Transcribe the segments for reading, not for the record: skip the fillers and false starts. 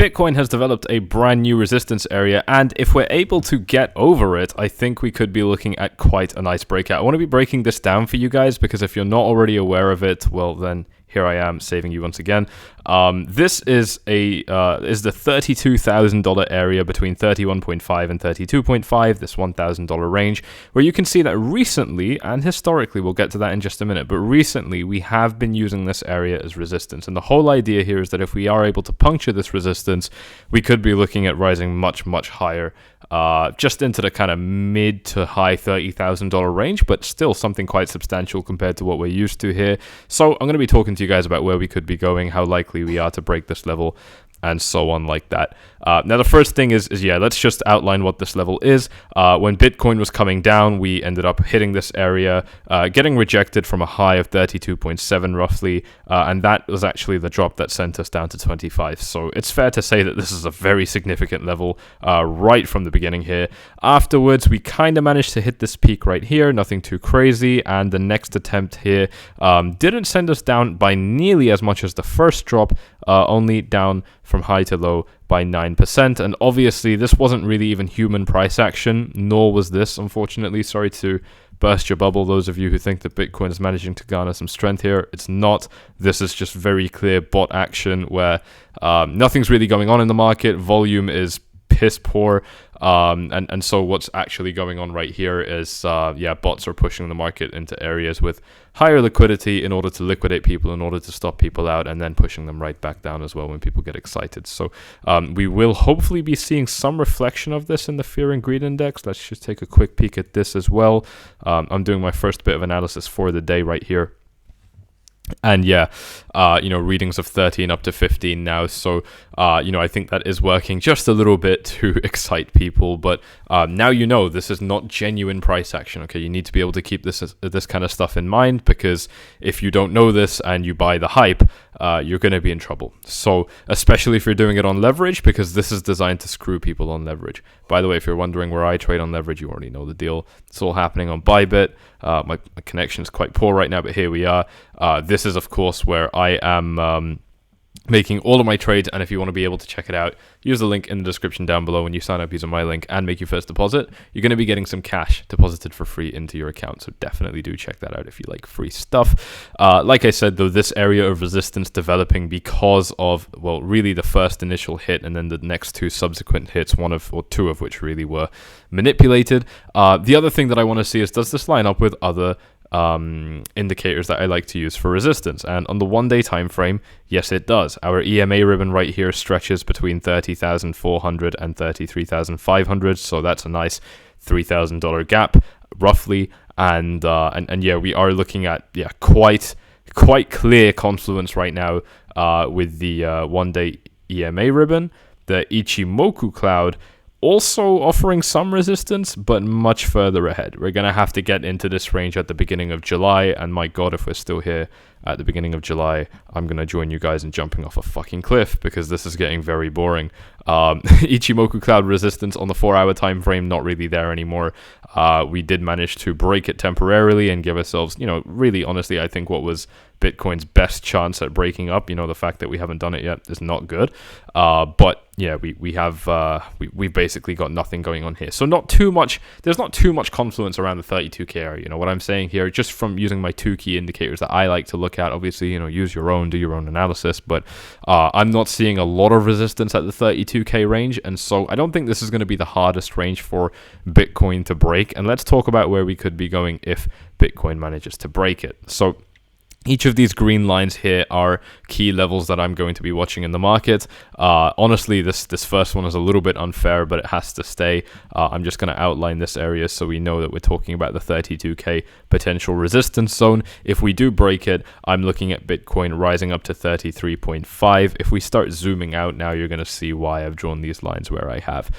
Bitcoin has developed a brand new resistance area, and if we're able to get over it, I think we could be looking at quite a nice breakout. I want to be breaking this down for you guys because if you're not already aware of it, well then here I am saving you once again. This is the $32,000 area between 31.5 and 32.5, this $1,000 range, where you can see that recently, and historically, we'll get to that in just a minute, but recently we have been using this area as resistance. And the whole idea here is that if we are able to puncture this resistance, we could be looking at rising much, much higher, just into the kind of mid to high $30,000 range, but still something quite substantial compared to what we're used to here. So I'm going to be talking to you guys about where we could be going, how likely we are to break this level, and so on like that. Now, the first thing is let's just outline what this level is. When Bitcoin was coming down, we ended up hitting this area, getting rejected from a high of 32.7 roughly, and that was actually the drop that sent us down to 25. So it's fair to say that this is a very significant level right from the beginning here. Afterwards, we kind of managed to hit this peak right here, nothing too crazy, and the next attempt here didn't send us down by nearly as much as the first drop, only down from high to low by 9%. And obviously this wasn't really even human price action, nor was this, unfortunately. Sorry to burst your bubble, those of you who think that Bitcoin is managing to garner some strength here. It's not. This is just very clear bot action where nothing's really going on in the market. Volume is piss poor. And so what's actually going on right here is, bots are pushing the market into areas with higher liquidity in order to liquidate people, in order to stop people out, and then pushing them right back down as well when people get excited. So we will hopefully be seeing some reflection of this in the Fear and Greed Index. Let's just take a quick peek at this as well. I'm doing my first bit of analysis for the day right here. And readings of 13 up to 15 now. So, I think that is working just a little bit to excite people. But now this is not genuine price action. Okay, you need to be able to keep this kind of stuff in mind, because if you don't know this and you buy the hype, you're going to be in trouble. So, especially if you're doing it on leverage, because this is designed to screw people on leverage. By the way, if you're wondering where I trade on leverage, you already know the deal. It's all happening on Bybit. My connection is quite poor right now, but here we are. This is, of course, where I am making all of my trades, and if you want to be able to check it out, use the link in the description down below. When you sign up using my link and make your first deposit, you're going to be getting some cash deposited for free into your account, so definitely do check that out if you like free stuff. Like I said, though, this area of resistance developing because of, well, really the first initial hit and then the next two subsequent hits, two of which really were manipulated. The other thing that I want to see is, does this line up with other indicators that I like to use for resistance? And on the 1 day time frame, yes, it does. Our EMA ribbon right here stretches between 30,400 and 33,500, so that's a nice $3,000 gap roughly. And we are looking at quite clear confluence right now with the 1 day EMA ribbon. The Ichimoku cloud also offering some resistance, but much further ahead. We're going to have to get into this range at the beginning of July, and my god, if we're still here at the beginning of July, I'm going to join you guys in jumping off a fucking cliff, because this is getting very boring. Ichimoku cloud resistance on the 4-hour time frame, not really there anymore. We did manage to break it temporarily and give ourselves, really honestly, I think what was Bitcoin's best chance at breaking up. The fact that we haven't done it yet is not good. But yeah, we've basically got nothing going on here. So there's not too much confluence around the 32K area. What I'm saying here, just from using my 2 key indicators that I like to look at, obviously, use your own, do your own analysis, but I'm not seeing a lot of resistance at the 32K range. And so I don't think this is going to be the hardest range for Bitcoin to break. And let's talk about where we could be going if Bitcoin manages to break it. So each of these green lines here are key levels that I'm going to be watching in the market. Honestly, this first one is a little bit unfair, but it has to stay. I'm just going to outline this area so we know that we're talking about the 32K potential resistance zone. If we do break it, I'm looking at Bitcoin rising up to 33.5. If we start zooming out now, you're going to see why I've drawn these lines where I have.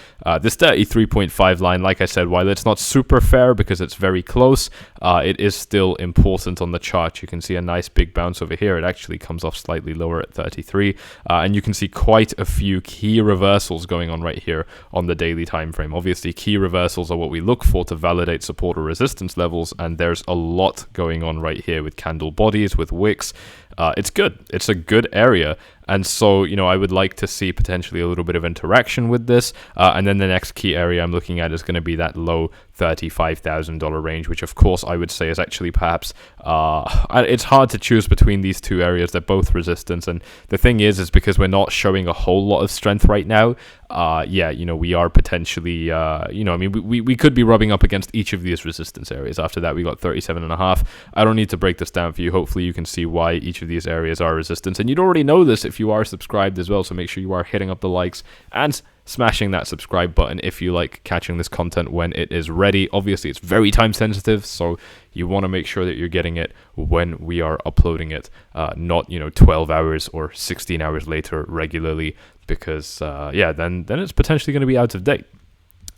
This 33.5 line, like I said, while it's not super fair because it's very close, it is still important on the chart. You can see a nice big bounce over here. It actually comes off slightly lower at 33, and you can see quite a few key reversals going on right here on the daily time frame. Obviously, key reversals are what we look for to validate support or resistance levels, and there's a lot going on right here with candle bodies, with wicks. It's good. It's a good area, And so, I would like to see potentially a little bit of interaction with this. And then the next key area I'm looking at is going to be that low $35,000 range, which of course I would say is actually perhaps, it's hard to choose between these two areas. They're both resistance. And the thing is because we're not showing a whole lot of strength right now, we are potentially, we could be rubbing up against each of these resistance areas. After that, we got 37.5. I don't need to break this down for you. Hopefully you can see why each of these areas are resistance. And you'd already know this if you are subscribed as well. So make sure you are hitting up the likes and smashing that subscribe button if you like catching this content when it is ready. Obviously, it's very time sensitive, so you want to make sure that you're getting it when we are uploading it, not 12 hours or 16 hours later regularly, because then it's potentially going to be out of date.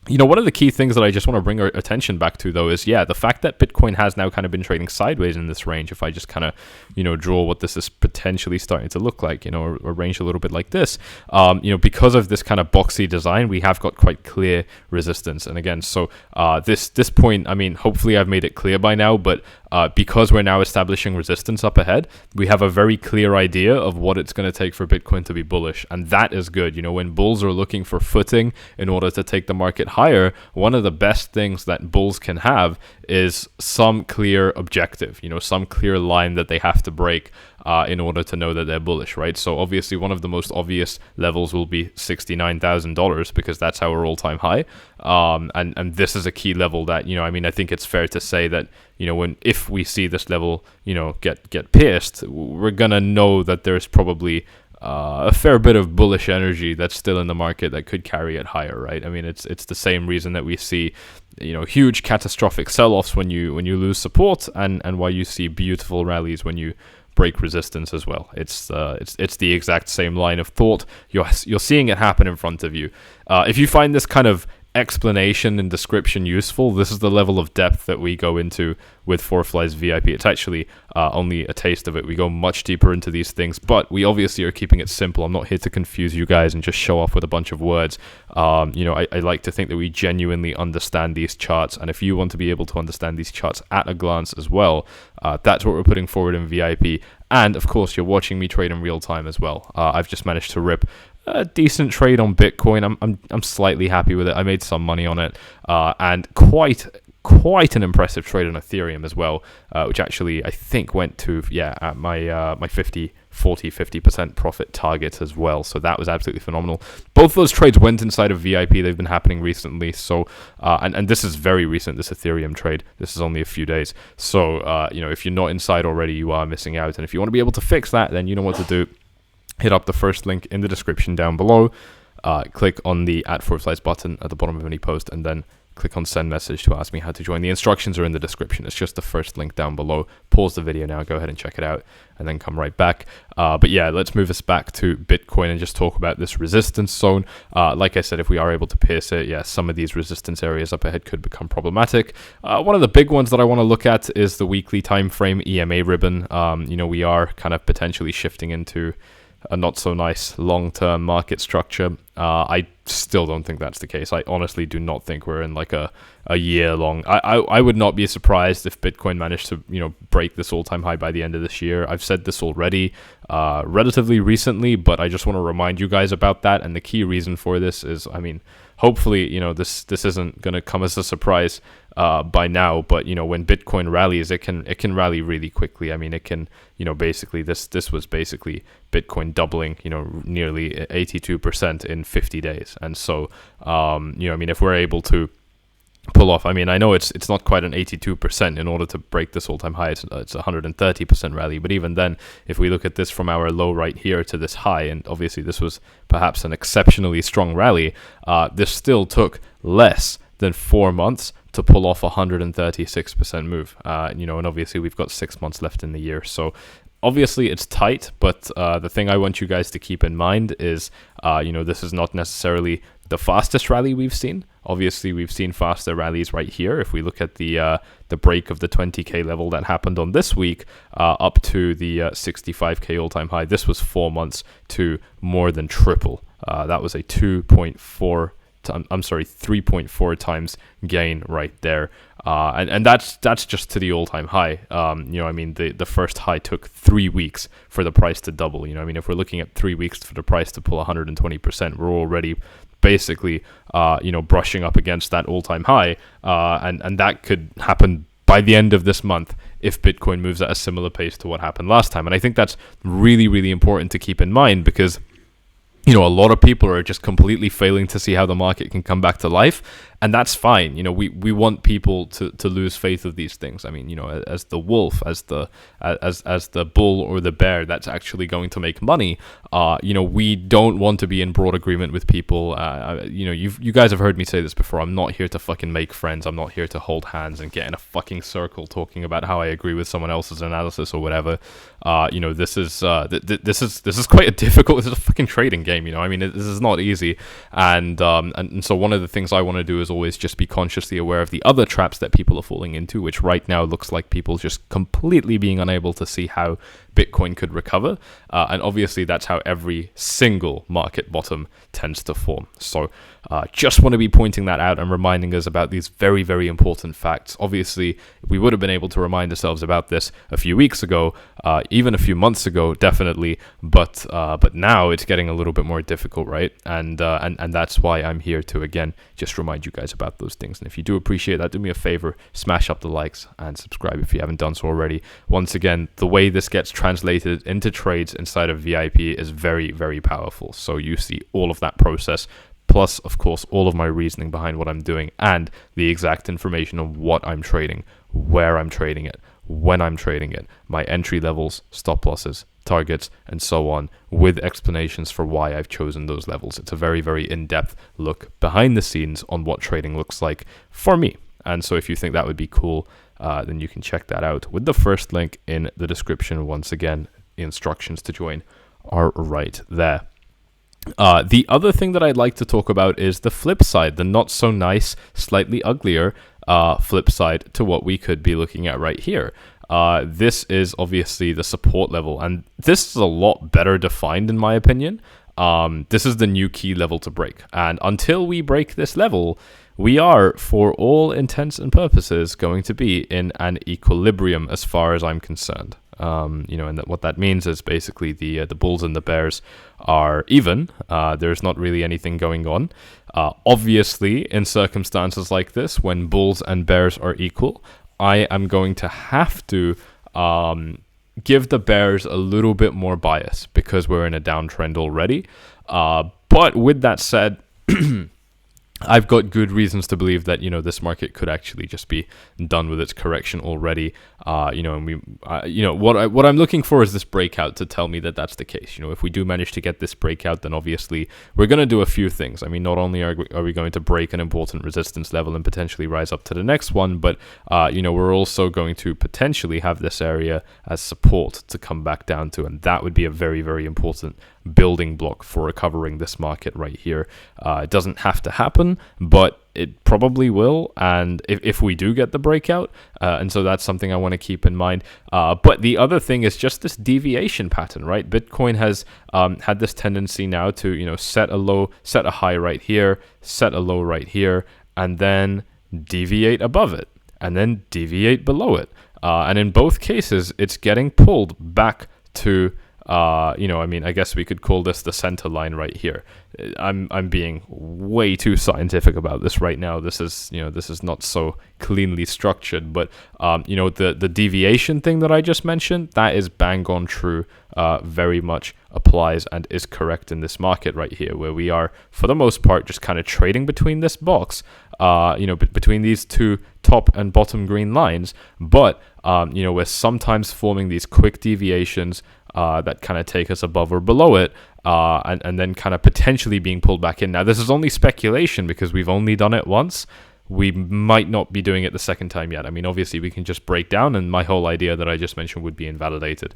One of the key things that I just want to bring our attention back to, though, is, the fact that Bitcoin has now kind of been trading sideways in this range. If I just kind of, draw what this is potentially starting to look like, or range a little bit like this, because of this kind of boxy design, we have got quite clear resistance. And again, so this point, hopefully I've made it clear by now, but because we're now establishing resistance up ahead, we have a very clear idea of what it's going to take for Bitcoin to be bullish. And that is good. When bulls are looking for footing in order to take the market higher, one of the best things that bulls can have is some clear objective, some clear line that they have to break in order to know that they're bullish, right? So obviously one of the most obvious levels will be $69,000 because that's our all-time high. And this is a key level that, I think it's fair to say that, if we see this level, get pierced, we're going to know that there's probably a fair bit of bullish energy that's still in the market that could carry it higher, right? It's the same reason that we see, huge catastrophic sell-offs when you lose support, and why you see beautiful rallies when you break resistance as well. It's the exact same line of thought. You're seeing it happen in front of you. If you find this kind of explanation and description useful, this is the level of depth that we go into with 𝗬𝗙𝗏's VIP. It's actually only a taste of it. We go much deeper into these things, but we obviously are keeping it simple. I'm not here to confuse you guys and just show off with a bunch of words. I like to think that we genuinely understand these charts, and if you want to be able to understand these charts at a glance as well, that's what we're putting forward in VIP. And of course, you're watching me trade in real time as well. I've just managed to rip a decent trade on Bitcoin. I'm slightly happy with it. I made some money on it, and quite an impressive trade on Ethereum as well, which actually I think went to my 50% profit target as well. So that was absolutely phenomenal. Both those trades went inside of VIP. They've been happening recently. So and this is very recent, this Ethereum trade. This is only a few days. So if you're not inside already, you are missing out. And if you want to be able to fix that, then you know what to do. Hit up the first link in the description down below. Click on the @4flies button at the bottom of any post, and then click on send message to ask me how to join. The instructions are in the description. It's just the first link down below. Pause the video now, go ahead and check it out, and then come right back. But let's move us back to Bitcoin and just talk about this resistance zone. Like I said, if we are able to pierce it, some of these resistance areas up ahead could become problematic. One of the big ones that I want to look at is the weekly time frame EMA ribbon. We are kind of potentially shifting into a not so nice long-term market structure. I still don't think that's the case. I honestly do not think we're in like a year long. I would not be surprised if Bitcoin managed to break this all-time high by the end of this year. I've said this already relatively recently, but I just want to remind you guys about that. And the key reason for this is, hopefully this isn't going to come as a surprise by now, but when Bitcoin rallies, it can rally really quickly. It can basically this was basically Bitcoin doubling nearly 82% in 50 days. And so if we're able to pull off, I know it's not quite an 82% in order to break this all-time high. It's 130% rally, but even then, if we look at this from our low right here to this high, and obviously this was perhaps an exceptionally strong rally, this still took less than 4 months to pull off a 136% move. And obviously we've got 6 months left in the year, so obviously it's tight, but the thing I want you guys to keep in mind is, this is not necessarily the fastest rally we've seen. Obviously, we've seen faster rallies right here. If we look at the break of the 20K level that happened on this week, up to the 65K all-time high, this was 4 months to more than triple. That was a 2.4 I'm sorry, 3.4 times gain right there. And that's just to the all-time high. I mean, the first high took 3 weeks for the price to double. I mean, if we're looking at 3 weeks for the price to pull 120%, we're already basically, brushing up against that all-time high. And that could happen by the end of this month if Bitcoin moves at a similar pace to what happened last time. And I think that's really, really important to keep in mind, because a lot of people are just completely failing to see how the market can come back to life, and that's fine. We want people to lose faith of these things. I mean, as the wolf, as the bull or the bear that's actually going to make money. We don't want to be in broad agreement with people. You guys have heard me say this before. I'm not here to fucking make friends. I'm not here to hold hands and get in a fucking circle talking about how I agree with someone else's analysis or whatever. This is quite a difficult. This is a fucking trading game. I mean, this is not easy, and so one of the things I want to do is always just be consciously aware of the other traps that people are falling into, which right now looks like people just completely being unable to see how Bitcoin could recover, and obviously that's how every single market bottom tends to form. So just want to be pointing that out and reminding us about these very, very important facts. Obviously, we would have been able to remind ourselves about this a few weeks ago, even a few months ago, definitely, but now it's getting a little bit more difficult, right? And that's why I'm here to, again, just remind you guys about those things. And if you do appreciate that, do me a favor, smash up the likes and subscribe if you haven't done so already. Once again, the way this gets translated into trades inside of VIP is very, very powerful. So you see all of that process, plus, of course, all of my reasoning behind what I'm doing and the exact information on what I'm trading, where I'm trading it, when I'm trading it, my entry levels, stop losses, targets, and so on, with explanations for why I've chosen those levels. It's a very, very in-depth look behind the scenes on what trading looks like for me. And so if you think that would be cool, then you can check that out with the first link in the description. Once again, the instructions to join are right there. The other thing that I'd like to talk about is the flip side, the not so nice, slightly uglier flip side to what we could be looking at right here. This is obviously the support level, and this is a lot better defined in my opinion. This is the new key level to break, and until we break this level, we are, for all intents and purposes, going to be in an equilibrium as far as I'm concerned. And what that means is basically the bulls and the bears are even. There's not really anything going on. Obviously, in circumstances like this, when bulls and bears are equal, I am going to have to give the bears a little bit more bias because we're in a downtrend already. But with that said, I've got good reasons to believe that, this market could actually just be done with its correction already. What I'm looking for is this breakout to tell me that that's the case. If we do manage to get this breakout, then obviously we're going to do a few things. I mean, not only are we going to break an important resistance level and potentially rise up to the next one, but, we're also going to potentially have this area as support to come back down to, and that would be a very, very important building block for recovering this market right here. It doesn't have to happen, but it probably will, and if we do get the breakout, and so that's something I want to keep in mind. But the other thing is just this deviation pattern, right? Bitcoin has had this tendency now to set a low, set a high right here, set a low right here, and then deviate above it, and then deviate below it, and in both cases, it's getting pulled back to I guess we could call this the center line right here. I'm being way too scientific about this right now. This is not so cleanly structured, but the deviation thing that I just mentioned, that is bang on true. Very much applies and is correct in this market right here, where we are for the most part just kind of trading between this box, between these two top and bottom green lines, but we're sometimes forming these quick deviations that kind of take us above or below it, and then kind of potentially being pulled back in. Now, this is only speculation because we've only done it once. We might not be doing it the second time yet. I mean, obviously, we can just break down, and my whole idea that I just mentioned would be invalidated.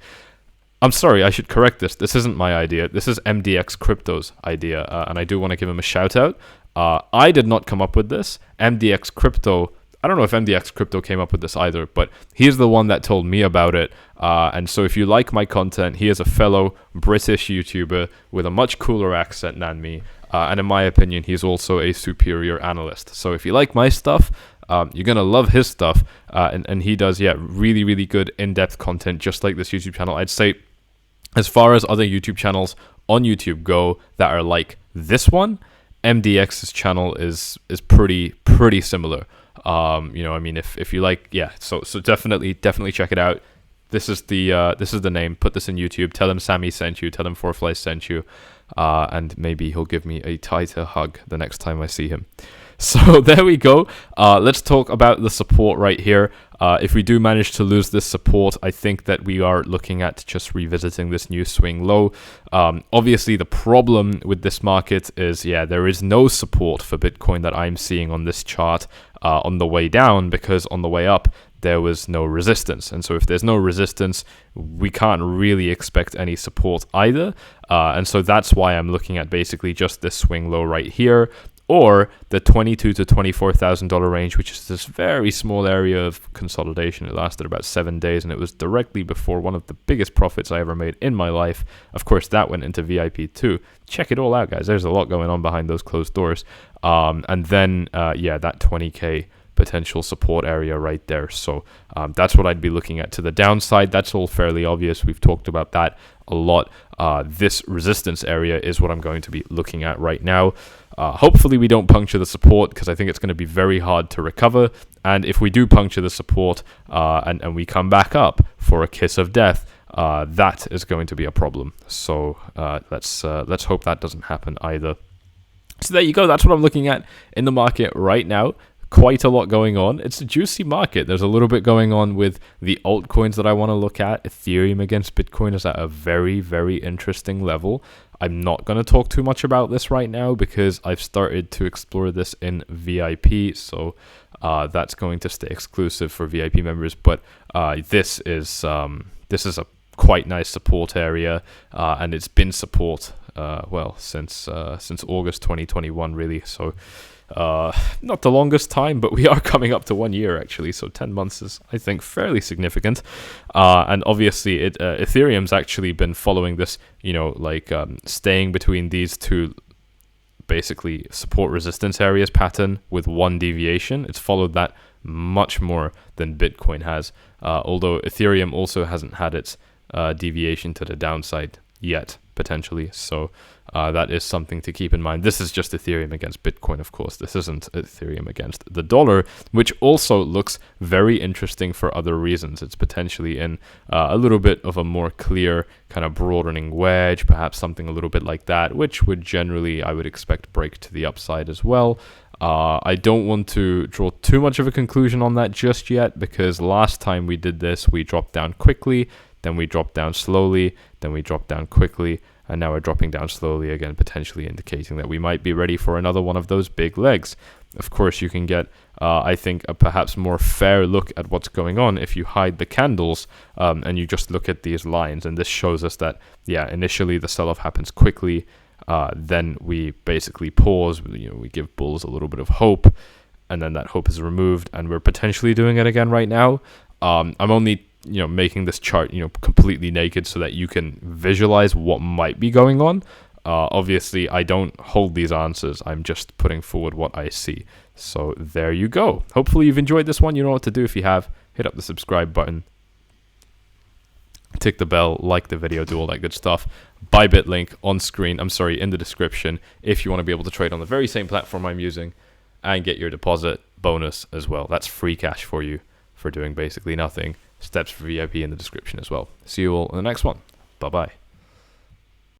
I'm sorry, I should correct this. This isn't my idea. This is MDX Crypto's idea, and I do want to give him a shout out. I did not come up with this. MDX Crypto I don't know if MDX Crypto came up with this either, but he's the one that told me about it. And so if you like my content, he is a fellow British YouTuber with a much cooler accent than me. And in my opinion, he's also a superior analyst. So if you like my stuff, you're going to love his stuff. And he does, really, really good in-depth content, just like this YouTube channel. I'd say as far as other YouTube channels on YouTube go that are like this one, MDX's channel is pretty similar. If you like, so definitely check it out. This is the name. Put this in YouTube. Tell him Sammy sent you. Tell him 𝗬𝗙𝗧 sent you, and maybe he'll give me a tighter hug the next time I see him. So there we go. Let's talk about the support right here. If we do manage to lose this support, I think that we are looking at just revisiting this new swing low. Obviously, the problem with this market is, there is no support for Bitcoin that I'm seeing on this chart on the way down, because on the way up, there was no resistance. And so if there's no resistance, we can't really expect any support either. And so that's why I'm looking at basically just this swing low right here, or the $22,000 to $24,000 range, which is this very small area of consolidation. It lasted about 7 days, and it was directly before one of the biggest profits I ever made in my life. Of course, that went into VIP too. Check it all out, guys. There's a lot going on behind those closed doors. And then, that 20K potential support area right there. So that's what I'd be looking at to the downside. That's all fairly obvious. We've talked about that a lot. This resistance area is what I'm going to be looking at right now. Hopefully we don't puncture the support, because I think it's going to be very hard to recover. And if we do puncture the support and we come back up for a kiss of death, that is going to be a problem. So let's hope that doesn't happen either. So there you go. That's what I'm looking at in the market right now. Quite a lot going on. It's a juicy market. There's a little bit going on with the altcoins that I want to look at. Ethereum against Bitcoin is at a very, very interesting level. I'm not going to talk too much about this right now, because I've started to explore this in VIP. So that's going to stay exclusive for VIP members. But this is a quite nice support area, and it's been support since August 2021 really. So not the longest time, but we are coming up to 1 year actually, so 10 months is, I think, fairly significant. And obviously Ethereum's actually been following this, staying between these two basically support resistance areas pattern with one deviation. It's followed that much more than Bitcoin has, although Ethereum also hasn't had its deviation to the downside yet, potentially. So that is something to keep in mind. This is just Ethereum against Bitcoin, of course. This isn't Ethereum against the dollar, which also looks very interesting for other reasons. It's potentially in a little bit of a more clear kind of broadening wedge, perhaps something a little bit like that, which would generally, I would expect, break to the upside as well. I don't want to draw too much of a conclusion on that just yet, because last time we did this, we dropped down quickly, then we dropped down slowly, then we dropped down quickly, and now we're dropping down slowly again, potentially indicating that we might be ready for another one of those big legs. Of course, you can get, I think, a perhaps more fair look at what's going on if you hide the candles and you just look at these lines. And this shows us that, initially the sell-off happens quickly, then we basically pause, we give bulls a little bit of hope, and then that hope is removed, and we're potentially doing it again right now. I'm only making this chart, completely naked so that you can visualize what might be going on. Obviously, I don't hold these answers. I'm just putting forward what I see. So there you go. Hopefully you've enjoyed this one. You know what to do. If you have, hit up the subscribe button, tick the bell, like the video, do all that good stuff. Bybit link on screen, in the description, if you want to be able to trade on the very same platform I'm using and get your deposit bonus as well. That's free cash for you for doing basically nothing. Steps for VIP in the description as well. See you all in the next one. Bye-bye.